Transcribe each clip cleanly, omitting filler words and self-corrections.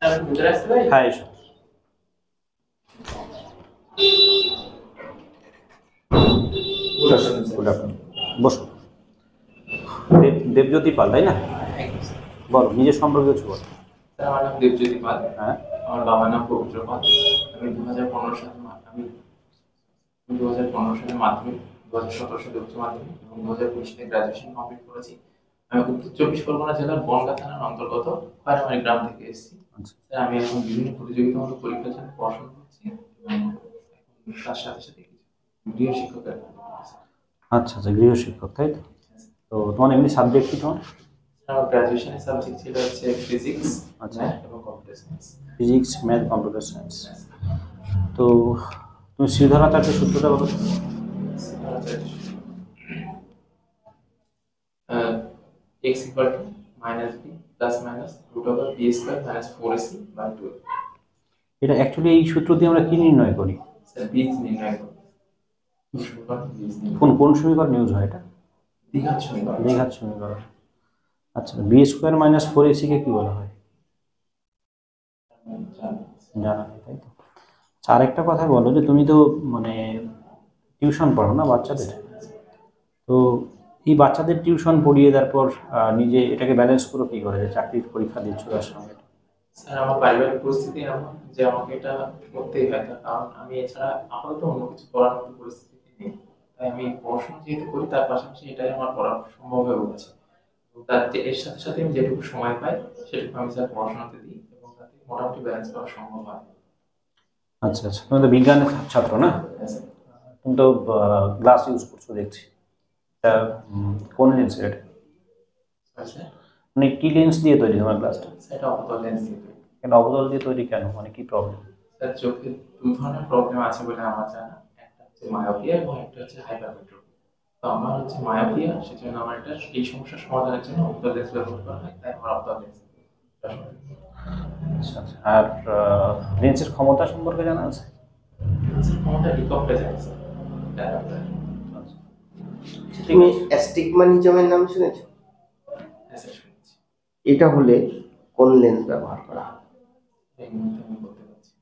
হ্যাঁ এসো। Good afternoon, বসো। দেবজ্যোতি পাল, তাই না? বলো নিজের সম্পর্কে কিছু বলো। আমার নাম দেবজ্যোতি পাল। হ্যাঁ, আমার বাবার নাম পবিত্র পাল। আমি 2015 সালে মাধ্যমিক, 2017 সালে উচ্চ মাধ্যমিক এবং 2019 সালে গ্রাজুয়েশন কমপ্লিট করেছি। আমি উত্তর 24 পরগনা জেলার বনগাঁ থানার অন্তর্গত খয়রামারি গ্রাম থেকে এসেছি। আমি এখন বিভিন্ন প্রতিযোগিতামূলক পরীক্ষার জন্য পড়াশোনা করছি এবং তার সাথে সাথে কিছু গৃহ শিক্ষকের। আচ্ছা আচ্ছা, গৃহশিক্ষক, তাই তো? তো তোমার এমনি সাবজেক্ট কি তোমার? আমার গ্রাজুয়েশনের সাবজেক্ট ছিল হচ্ছে ফিজিক্স, আচ্ছা, এবং computer science. Physics, math, computer science. তো তুমি শ্রীধরাচার্যের সূত্রটা বলো। x equal to minus b plus minus root over b square minus 4ac by 2। এটা অ্যাকচুয়ালি এই সূত্র দিয়ে আমরা কি নির্ণয় করি? স্যার বীজ নির্ণয় করি। কোন কোন সমীকরণ ইউজ হয় এটা? দ্বিঘাত সমীকরণ। দ্বিঘাত সমীকরণ। আচ্ছা, বি স্কোয়ার মাইনাস 4ac কে কি বলা হয়? জানা নেই, তাই তো? আচ্ছা, আরেকটা কথা বলো যে তুমি তো মানে টিউশন পড়ো না বাচ্চাদের, তো এই বাচ্চাদের টিউশন পড়িয়ে তারপর নিজে এটাকে ব্যালেন্স করো কি করে, যে চাকরির পরীক্ষা দিচ্ছ তার সঙ্গে? স্যার আমার পারিবারিক পরিস্থিতি এমন যে আমাকে এটা করতেই হয়, তার কারণ আমি এছাড়া আপাতত অন্য কিছু করার মতো পরিস্থিতি নেই। তাই আমি পড়াশোনা যেহেতু করি তার পাশাপাশি এটাই আমার পড়া সম্ভব হয়ে উঠেছে। তার এর সাথে সাথে আমি যেটুকু সময় পাই সেটুকু আমি স্যার পড়াশোনাতে দিই এবং তাতে মোটামুটি ব্যালেন্স করা সম্ভব হয়। আচ্ছা আচ্ছা, তুমি তো বিজ্ঞানের ছাত্র না? তুমি তো গ্লাস ইউজ করছো দেখছি। কোন লেন্স এটা? মানে কি লেন্স দিয়ে তৈরি তোমার গ্লাসটা? সেটা অবতল লেন্স দিয়ে তৈরি। কেন অবতল দিয়ে তৈরি কেন, মানে কি প্রবলেম? স্যার চোখে দু ধরনের প্রবলেম আছে বলে আমার জানা। একটা হচ্ছে মায়োপিয়া এবং একটা হচ্ছে হাইপারমেট্রোপি। তো আমার হচ্ছে মায়োপিয়া, সেজন্য আমার এটা এই সমস্যার সমাধানের জন্য অবতল লেন্স ব্যবহার করা হয়, তাই আমার অবতল লেন্স। আচ্ছা আচ্ছা, আর লেন্সের ক্ষমতা সম্পর্কে জানা আছে? ক্ষমতা ডিকপ্টে যায় স্যার। তুমি অ্যাস্টিগমাটিজমের নাম শুনেছো? হ্যাঁ স্যার, শুনেছি। এটা হলে কোন লেন্স ব্যবহার করা হয়? এই মুহূর্তে আমি বলতে পারছি।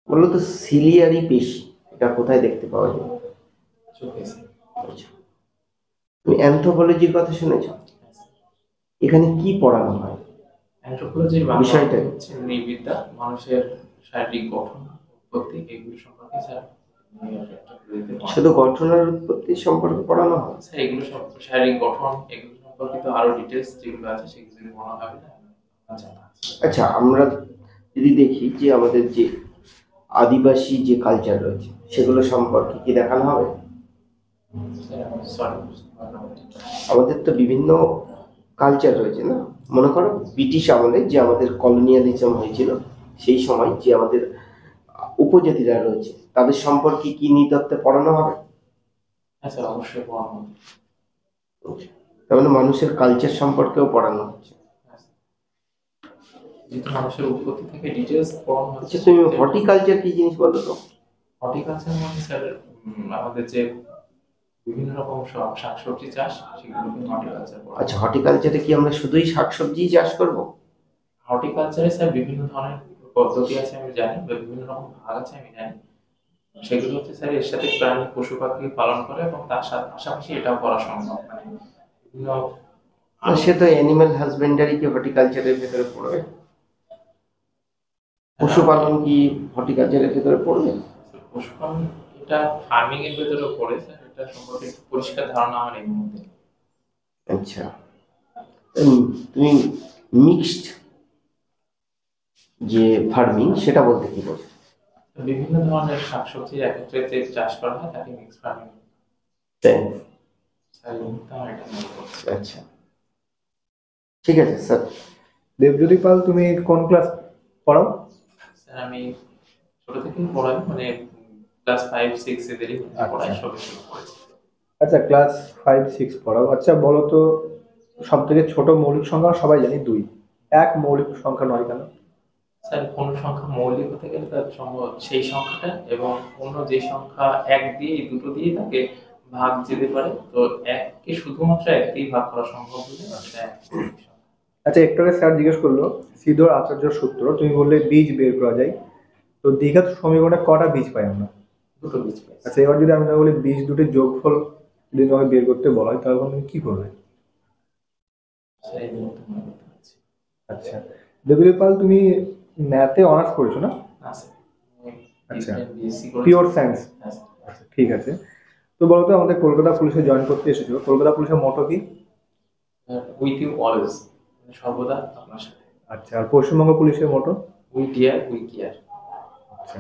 মূলত সিলিয়ারি পেশি, এটা কোথায় দেখতে পাওয়া যায়? চোখে। তুমি অ্যানথ্রোপোলজির কথা শুনেছো? এখানে কি পড়ানো হয়? অ্যানথ্রোপোলজির বিষয়টা হচ্ছে নৃবিদ্যা, মানুষের শারীরিক গঠন, উৎপত্তি, এগুলো সম্পর্কে স্যার শুধু গঠন আর উৎপত্তি সম্পর্কে পড়ানো হয়? স্যার এগুলো সব শারীরিক গঠন এগুলো সম্পর্কিত আরো ডিটেলস যেগুলো আছে সেগুলো পড়া হবে না। আচ্ছা, আমরা যদি দেখি যে আমাদের যে আদিবাসী যে কালচার রয়েছে সেগুলো সম্পর্কে কি দেখানো হবে? আমাদের তো বিভিন্ন কালচার রয়েছে না, মনে করো ব্রিটিশ আমলে যে আমাদের কলোনিয়ালিজম হয়েছিল সেই সময় যে আমাদের উপজাতিরা রয়েছে তাদের সম্পর্কে কি নৃতত্ত্বে পড়ানো হবে? হ্যাঁ স্যার, অবশ্যই পড়ানো হবে। তার মানে মানুষের কালচার সম্পর্কেও পড়ানো হচ্ছে। যেহেতু মানুষের উৎপত্তি থেকে ডিটেলস পড়ানো হচ্ছে। তুমি হর্টিকালচার কি জিনিস বলো তো? হর্টিকালচার মানে স্যার আমাদের যে বিভিন্ন রকম শাকসবজি চাষ, সেগুলোকে হর্টিকালচার বলা হয়। আচ্ছা, হর্টিকালচারে কি আমরা শুধুই শাকসবজি চাষ করব? হর্টিকালচারে স্যার বিভিন্ন ধরনের পদ্ধতি আছে আমি জানি, বা বিভিন্ন রকম ভাগ আছে আমি জানি। সেগুলো হচ্ছে স্যার এর সাথে প্রাণী পশু পাখি পালন করে এবং তার সাথে পাশাপাশি এটাও করা সম্ভব। মানে বিভিন্ন সে তো অ্যানিমাল হাজবেন্ডারি কি হর্টিকালচারের ভেতরে পড়বে? পশুপালন কি হর্টিকালচারের ভেতরে পড়বে? পশুপালন এটা ফার্মিং এর ভেতরে পড়ে স্যার, এটা সম্পর্কে একটু পরিষ্কার ধারণা আমার এই মুহূর্তে। আচ্ছা, তুমি মিক্সড যে ফার্মিং সেটা বলতে কি বোঝো? বিভিন্ন ধরনের শাকসবজি একত্রে চাষ করা হয় তাকে মিক্স ফার্মিং। আচ্ছা, ঠিক আছে স্যার। দেবজ্যোতি পাল, তুমি কোন ক্লাস পড়ো? স্যার আমি ছোট থেকেই পড়াই, মানে ক্লাস 5-6 এদেরই পড়াই, সবে শুরু করেছি। আচ্ছা, ক্লাস 5-6 পড়াও। আচ্ছা বলো তো, সব থেকে ছোট মৌলিক সংখ্যা সবাই জানি 2, এক মৌলিক সংখ্যা নয় কেন? স্যার কোন সংখ্যা মৌলিক হতে গেলে তার সেই সংখ্যাটা এবং অন্য যে সংখ্যা এক দিয়ে এই দুটো দিয়ে তাকে ভাগ যেতে পারে, তো এককে শুধুমাত্র এক দিয়ে ভাগ করা সম্ভব হলে আচ্ছা, একটু আগে স্যার জিজ্ঞেস করলো সিধর আচার্য সূত্র, তুমি বললে বীজ বের করা যায়। তো দ্বিঘাত সমীকরণে কটা বীজ পাই আমরা? দুটো বীজ পেয়েছি। আচ্ছা, এবার যদি আমি না বলি বীজ দুটির যোগফল যদি তোমাকে বের করতে বলা হয়, তাহলে তুমি কি করবে? সেই মুহূর্তে মনে করতে পারছি আচ্ছা, দেবীর পাল, তুমি ম্যাথে অনার্স করেছো না? না স্যার। আচ্ছা, বিএসসি করে পিওর সায়েন্স। হ্যাঁ স্যার। আচ্ছা, ঠিক আছে। তো বলো তো, আমাদের কলকাতা পুলিশে জয়েন করতে এসেছো, কলকাতা পুলিশের মোটো কি? উইথ ইউ অলওয়েজ, সর্বদা আপনার সাথে। আচ্ছা, আর পশ্চিমবঙ্গ পুলিশের motto? We dare we care. আচ্ছা,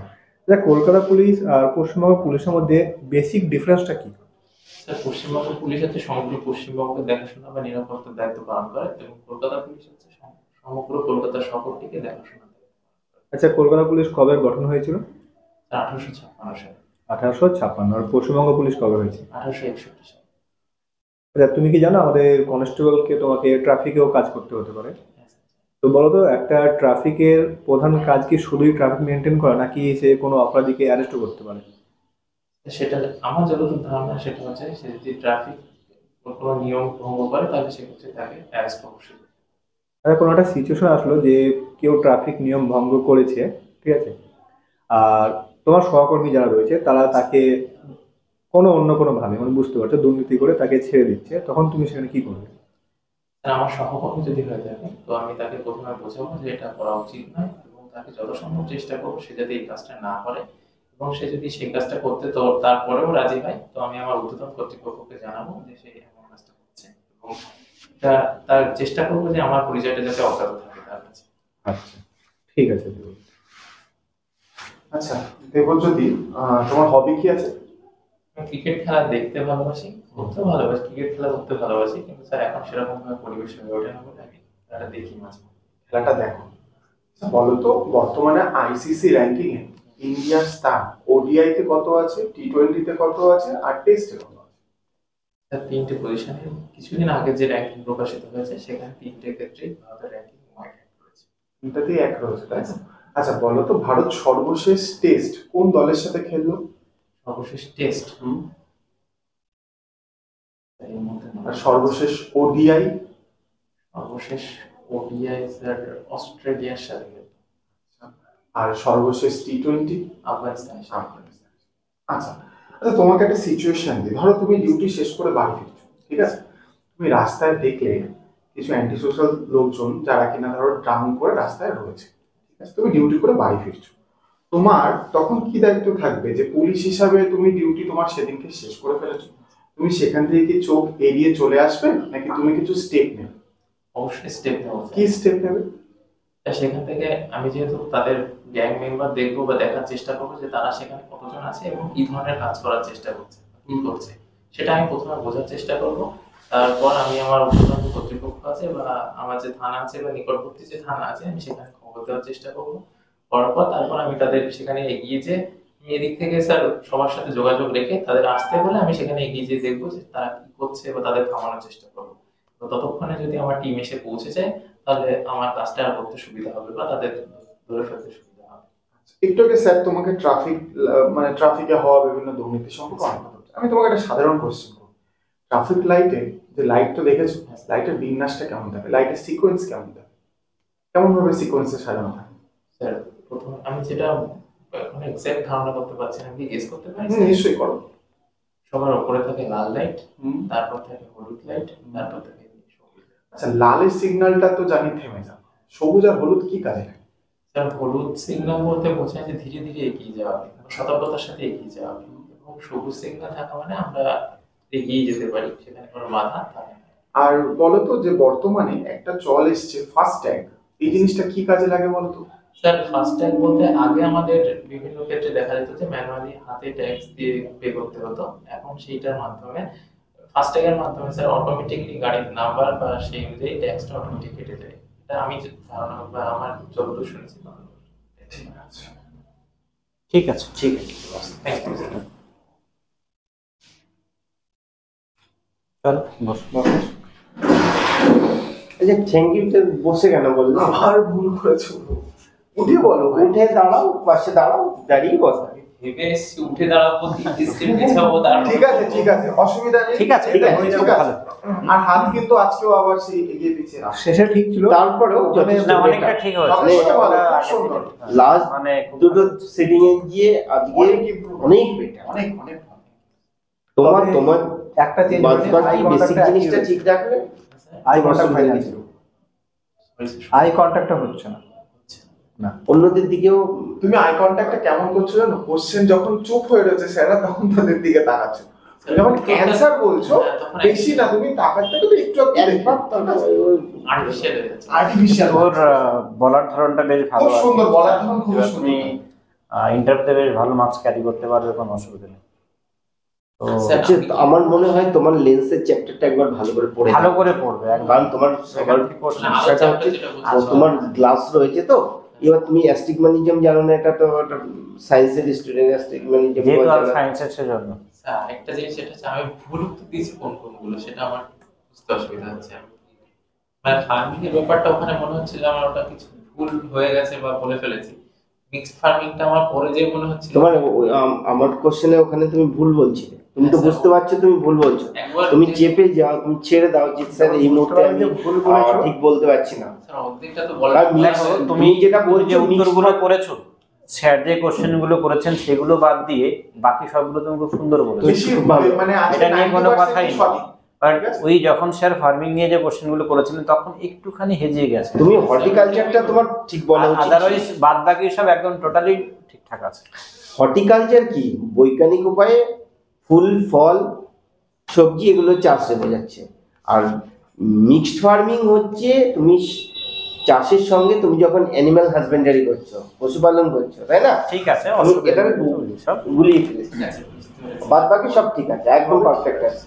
কলকাতা পুলিশ আর পশ্চিমবঙ্গ পুলিশের মধ্যে বেসিক ডিফারেন্সটা কি? স্যার, পশ্চিমবঙ্গ পুলিশ হচ্ছে সমগ্র পশ্চিমবঙ্গের দেখাশোনা বা নিরাপত্তার দায়িত্ব পালন করে, এবং কলকাতা পুলিশ হচ্ছে সমগ্র কলকাতা শহরটিকে দেখাশোনা করে। আচ্ছা, কলকাতা পুলিশ কবে গঠন হয়েছিল? 1856 সালে। 1856। আর পশ্চিমবঙ্গ পুলিশ কবে হয়েছে? 1861 সালে। আচ্ছা, তুমি কি জানো আমাদের কনস্টেবলকে তোমাকে ট্রাফিকেও কাজ করতে হতে পারে? হ্যাঁ স্যার। তো বলো তো, একটা ট্রাফিকের প্রধান কাজ কি শুধুই ট্রাফিক মেনটেন করা, নাকি সে কোনো অপরাধীকে অ্যারেস্টও করতে পারে? সেটা আমার যতদূর ধারণা সেটা হচ্ছে, সে যদি ট্রাফিক কোনো নিয়ম ভঙ্গ করে তাহলে সেক্ষেত্রে তাকে অ্যারেস্ট অবশ্যই। আচ্ছা, কোনো একটা সিচুয়েশন আসলো যে কেউ ট্রাফিক নিয়ম ভঙ্গ করেছে, ঠিক আছে, আর তোমার সহকর্মী যারা রয়েছে তারা তাকে অন্য কোনো ভাবে, মানে বুঝতে পারছো, দুর্নীতি করে তাকে ছেড়ে দিচ্ছে, তখন তুমি সেখানে কি করবে? আর আমার সহকর্মী যদি হয়ে থাকে, তো আমি তাকে প্রথমে বোঝাবো যে এটা করা উচিত নয়, এবং তাকে যত সম্ভব চেষ্টা করবো সে যাতে এই কাজটা না করে, এবং সে যদি সেই কাজটা করতে তো তারপরেও রাজি হয়, তো আমি আমার ঊর্ধ্বতন কর্তৃপক্ষকে জানাবো যে সে এমন কাজটা করছে, এবং তার চেষ্টা করবো যে আমার পরিচয়টা যাতে অজ্ঞাত থাকে তার কাছে। আচ্ছা, ঠিক আছে দেবো। আচ্ছা দেবজ্যোতি, তোমার হবি কি আছে? আমি ক্রিকেট খেলা দেখতে ভালোবাসি, করতেও ভালোবাসি, ক্রিকেট খেলা করতে ভালোবাসি, কিন্তু স্যার এখন সেরকম ভাবে পরিবেশ হয়ে ওঠে না বলে আমি খেলাটা দেখি মাঝে মাঝে। খেলাটা দেখো। আচ্ছা বলো তো, বর্তমানে আইসিসি র্যাঙ্কিং এ ইন্ডিয়ার স্থান ওডিআই তে কত আছে, টি-20 তে কত আছে, আর টেস্টে কত আছে? স্যার, 3টে পজিশনে কিছুদিন আগে যে র্যাঙ্কিং প্রকাশিত হয়েছে সেখানে 3টে ক্ষেত্রেই ভারতের র্যাঙ্কিং ওয়াইড করেছে। তিনটাতেই এক রয়েছে, তাই না? আচ্ছা বলো তো, ভারত সর্বশেষ টেস্ট কোন দলের সাথে খেললো? সর্বশেষ টেস্ট এর মধ্যে আর সর্বশেষ ওডিআই? সর্বশেষ ওডিআই স্যার অস্ট্রেলিয়ার সাথে খেলতো। আর সর্বশেষ টি-20? আফগানিস্তানের সাথে। আচ্ছা আচ্ছা, তোমাকে একটা সিচুয়েশন দিই, ধরো তুমি ডিউটি শেষ করে বাড়ি ফিরছো, ঠিক আছে? তুমি রাস্তায় দেখলে কিছু অ্যান্টি সোশ্যাল লোকজন যারা কিনা ধরো ড্রাম করে রাস্তায় রয়েছে, ঠিক আছে? তুমি ডিউটি করে বাড়ি ফিরছো, তোমার তখন কি দায়িত্ব থাকবে? যে পুলিশ হিসাবে তুমি ডিউটি তোমার সেদিনকে শেষ করে ফেলেছো, তুমি সেখান থেকে কি চোখ এড়িয়ে চলে আসবে, নাকি তুমি কিছু স্টেপ নেবে? অবশ্যই স্টেপ নেওয়া। কি স্টেপ নেবে? সেখান থেকে আমি যেহেতু তাদের গ্যাং মেম্বার দেখবো বা দেখার চেষ্টা করবো যে তারা সেখানে কতজন আছে এবং কি ধরনের কাজ করার চেষ্টা করছে, কি করছে, সেটা আমি প্রথমে বোঝার চেষ্টা করব। তারপর আমি আমার ঊর্ধ্বতন কর্তৃপক্ষ আছে বা আমার যে থানা আছে বা নিকটবর্তী যে থানা আছে, আমি সেখানে খবর দেওয়ার চেষ্টা করব। করার পর তারপর আমি তাদের সেখানে এগিয়ে যে আমি এদিক থেকে স্যার সবার সাথে যোগাযোগ রেখে তাদের আসতে বলে আমি সেখানে এগিয়ে যেয়ে দেখবো যে তারা কি করছে বা তাদের থামানোর চেষ্টা করবো। তো ততক্ষণে যদি আমার টিম এসে পৌঁছে যায় তাহলে আমার কাজটা করতে সুবিধা হবে বা তাদের ধরে ফেলতে সুবিধা হবে। একটু আগে স্যার তোমাকে মানে ট্রাফিকে হওয়া বিভিন্ন দুর্নীতি সম্পর্কে অনেক কথা বলছে। আমি তোমাকে একটা সাধারণ কোশ্চেন করবো, ট্রাফিক লাইটে যে লাইটটা দেখেছো, লাইটের বিন্যাসটা কেমন থাকে, লাইটের সিকোয়েন্স কেমন থাকে, কেমন ভাবে সিকোয়েন্সে সাজানো থাকে? স্যার, প্রথমে আমি যেটা এখন এক্সাক্ট ধারণা করতে পারছি না, কি গেস করতে পারি? নিশ্চয়ই করো। সবার উপরে থাকে লাল লাইট, তারপর থাকে হলুদ লাইট, তারপর থাকে সবুজ লাইট। আচ্ছা, লালের সিগন্যালটা তো জানি থেমে যাবে, সবুজ আর হলুদ কি কাজে লাগে? স্যার, হলুদ সিগন্যাল বলতে বোঝায় যে ধীরে ধীরে এগিয়ে যাওয়া, সতর্কতার সাথে এগিয়ে যাওয়া, এবং সবুজ সিগন্যাল থাকা মানে আমরা এগিয়ে যেতে পারি, সেখানে কোনো বাধা থাকে না। আর বলতো যে বর্তমানে একটা চল এসছে ফাস্ট্যাগ, এই জিনিসটা কি কাজে লাগে বলতো? স্যার, ফাস্ট্যাগ বলতে আগে আমাদের বিভিন্ন ক্ষেত্রে দেখা যেত যে ম্যানুয়ালি হাতে ট্যাক্স দিয়ে পে করতে হতো, এখন সেইটার মাধ্যমে ফাস্ট্যাগের মাধ্যমে স্যার অটোমেটিকলি গাড়ির নাম্বার বা সেই অনুযায়ী ট্যাক্সটা অটোমেটিক কেটে যায়। এটা আমি যে ধারণা বা আমার যতদূর শুনেছি। ঠিক আছে, ঠিক আছে। ঠিক আছে, থ্যাংক ইউ স্যার। চলো বস। এই যে থ্যাংক ইউ বসে কেন বললো? আবার ভুল করেছো, উঠে বলো ভাই। উঠে দাঁড়াও, পাশে দাঁড়াও, দাঁড়িয়ে বসা। ভেবে এসছি উঠে দাঁড়াবো, স্টেপ পিছাবো, তারপর ঠিক আছে, অসুবিধা নেই। ঠিক আছে, এটাই, হয়ে যাবে, ঠিক আছে। ভালো। আর হাত কিন্তু আজকেও আবার সেই এগিয়ে পিছিয়ে আসে। শেষে ঠিক ছিল, তারপরেও যথেষ্ট না, better। অনেকটা ঠিক হয়েছে। যথেষ্ট ভালো, ওটা খুব আগের সুন্দর। থেকে। লাস্ট মানে খুব দুটো ভালো। সিটিং এ গিয়ে আজকে অনেক improve, অনেক বেটার। অনেক অনেক ভালো। তোমার তবে তোমার একটা চেঞ্জ বাকি বেসিক জিনিসটা ঠিক রাখলে আই কন্টাক্ট অসুবিধা হয়ে কিছু যাচ্ছে, হয়েছে। আই কন্টাক্টটা হচ্ছে না। অন্যদের দিকেও তুমি আই কন্ট্যাক্টটা কেমন করছো জানো? কোশ্চেন যখন চুপ হয়ে রয়েছে স্যাররা, তখন তাদের দিকে তাকাচ্ছো। তুমি যখন অ্যান্সার বলছো, বেশি না, তুমি তাকাতে তো একটু একবার আর্টিফিশিয়াল হয়ে যাচ্ছে। আর্টিফিশিয়াল। ওর বলার ধরনটা বেশ ভালো খুব আছে। সুন্দর, বলার ধরন খুব এবার সুন্দর। তুমি ইন্টারভিউতে বেশ ভালো মার্কস ক্যারি করতে পারবে, কোনো অসুবিধা নেই। তো স্যার, হচ্ছে, আমার মনে হয় তোমার লেন্সের চ্যাপ্টারটা একবার ভালো করে পড়ে ভালো নাও। করে পড়বে একদম। কারণ তোমার সবার সমস্যাটা হচ্ছে তোমার গ্লাস রয়েছে, তো এবার তুমি অ্যাস্টিগম্যানিজম জানো না, এটা তো সায়েন্সের স্টুডেন্ট অ্যাস্টিগম্যানিজম যেহেতু আর সায়েন্সের সেজন্য স্যার একটা জিনিস সেটা হচ্ছে আমি ভুল উত্তর দিয়েছি কোন কোনগুলো, সেটা আমার বুঝতে অসুবিধা হচ্ছে। মানে ফার্মিং এর ব্যাপারটা ওখানে মনে হচ্ছে যে আমার ওটা কিছু ভুল হয়ে গেছে বা বলে ফেলেছি। মিক্সড ফার্মিংটা আমার পরে যে মনে হচ্ছে তোমার আমার কোশ্চেনে ওখানে তুমি ভুল বলছিলে, তুমি তো বুঝতে পারছো তুমি ভুল বলছো, একবার তুমি চেপে যাও, তুমি ছেড়ে দাও যে স্যার এই মুহূর্তে আমি ভুল বলেছো। ঠিক বলতে পারছি না। স্যার অর্ধেকটা তো বলা কারণ দেখো, তুমি যেটা তুমি যে বলছো উত্তরগুলো করেছো, স্যার যে কোশ্চেনগুলো করেছেন সেগুলো বাদ দিয়ে বাকি সবগুলো তুমি খুব সুন্দর বলেছো। বেশি মানে আজকে এটা নিয়ে কোনো 90% কথাই নেই। সঠিক। বাট ঠিক আছে? ওই যখন স্যার ফার্মিং নিয়ে যে কোশ্চেনগুলো করেছিলেন তখন একটুখানি হেজিয়ে গেছে। তুমি হর্টিকালচারটা তোমার ঠিক বলা উচিত। আদারওয়াইজ বাদ বাকি সব একদম টোটালি ঠিকঠাক আছে। হর্টিকালচার কি? বৈজ্ঞানিক উপায়ে ফুল ফল সবজি এগুলো চাষ হয়ে যাচ্ছে, আর মিক্সড ফার্মিং হচ্ছে তুমি চাষের সঙ্গে তুমি যখন অ্যানিম্যাল হাজবেন্ডারি করছো, পশুপালন করছো, তাই না? ঠিক আছে, আমি অসুবিধা এটাকে নেই, সব গুলিয়ে ফেলেছি, বাদ বাকি সব ঠিক আছে, একদম পারফেক্ট আছে।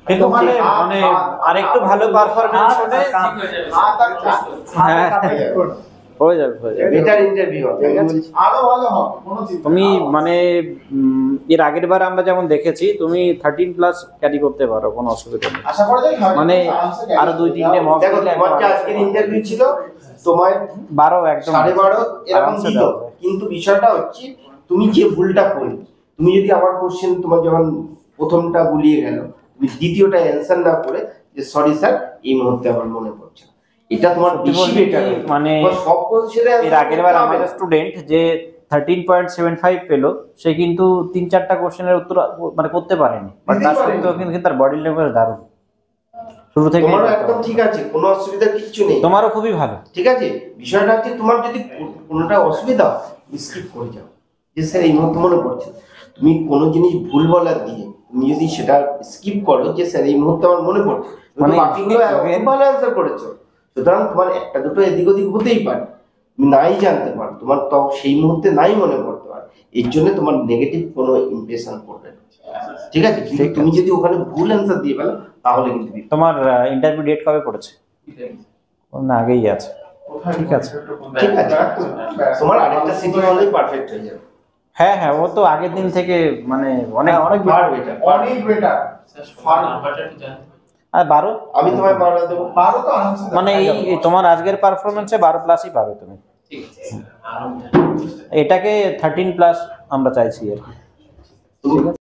কিন্তু মানে মানে আরেকটু ভালো পারফরম্যান্স হলে হ্যাঁ হয়ে যাবে, হয়ে যাবে। বেটার ইন্টারভিউ হবে, আমি বলছি। আরো ভালো হবে, কোনো চিন্তা তুমি নেই। মানে এর আগের বার আমরা যেমন দেখেছি তুমি 13+ ক্যারি করতে পারো, কোনো অসুবিধা নেই। আশা করা যায় মানে আরো 2-3টে মক দেখো তোমার যে আজকের ইন্টারভিউ ছিল, তোমার 12 একদম 12.5 এরকম আরামসে দিল, দেওয়া যায়। কিন্তু বিষয়টা হচ্ছে তুমি যে ভুলটা করলে, তুমি যদি আমার কোশ্চেন তোমার যখন প্রথমটা গুলিয়ে গেল, তুমি দ্বিতীয়টা অ্যান্সার না করে যে সরি স্যার এই মুহূর্তে আমার মনে পড়ছে না, এটা তোমার সত্যি বেশি বলতে বেটার। কি, মানে সব কোশ্চেনে এর আগের বার আমাদের স্টুডেন্ট যে 13.75 পেলো, সে কিন্তু 3-4টা কোশ্চেনের উত্তর মানে করতে পারেনি, বাট দিতেই তার পারেনি। সত্ত্বেও কিন্তু তার বডি ল্যাঙ্গুয়েজ দারুণ, শুরু থেকে তোমারও একদম ঠিক আছে, কোনো অসুবিধা কিচ্ছু নেই, তোমারও খুবই ভালো। ঠিক আছে। বিষয়টা হচ্ছে তোমার যদি কোনোটা অসুবিধা স্কিপ করে যাও, যে স্যার এই মুহূর্তে মনে পড়ছে না। তুমি কোনো জিনিস ভুল বলার দিয়ে তুমি যদি সেটা স্কিপ করো যে স্যার এই মুহূর্তে আমার মনে পড়ছে, মানে মানে বাকিগুলো খুব ভালো অ্যান্সার করেছো, সুতরাং তোমার একটা দুটো এদিক ওদিক হতেই পারে, তুমি নাই জানতে পারো, তোমার তো সেই মুহূর্তে নাই মনে পড়তে পারে, এর জন্য তোমার নেগেটিভ কোনো ইমপ্রেশন পড়বে না, ঠিক আছে। কিন্তু তুমি যদি ওখানে ভুল অ্যান্সার দিয়ে ফেলো তাহলে কিন্তু বিপদ। তোমার ইন্টারভিউ ডেট কবে পড়েছে? না আগেই আছে। কোথায় ঠিক আছে। ঠিক আছে, তোমার আরেকটা সিটিং হলেই পারফেক্ট হয়ে যাবে। হ্যাঁ হ্যাঁ, ও তো আগের দিন থেকে মানে অনেক অনেক ফার বেটার। অনেক বেটার। স্যার নাম্বারটা একটু জানতে পারি? আর 12 আমি তোমায় পারা দেবো। 12 তো আরামসে মানে এই তোমার আজকের পারফরমেন্সে 12+ই পাবে তুমি। ঠিক আছে স্যার, আরো এটাকে 13+ আমরা চাইছি আর কি। তুমি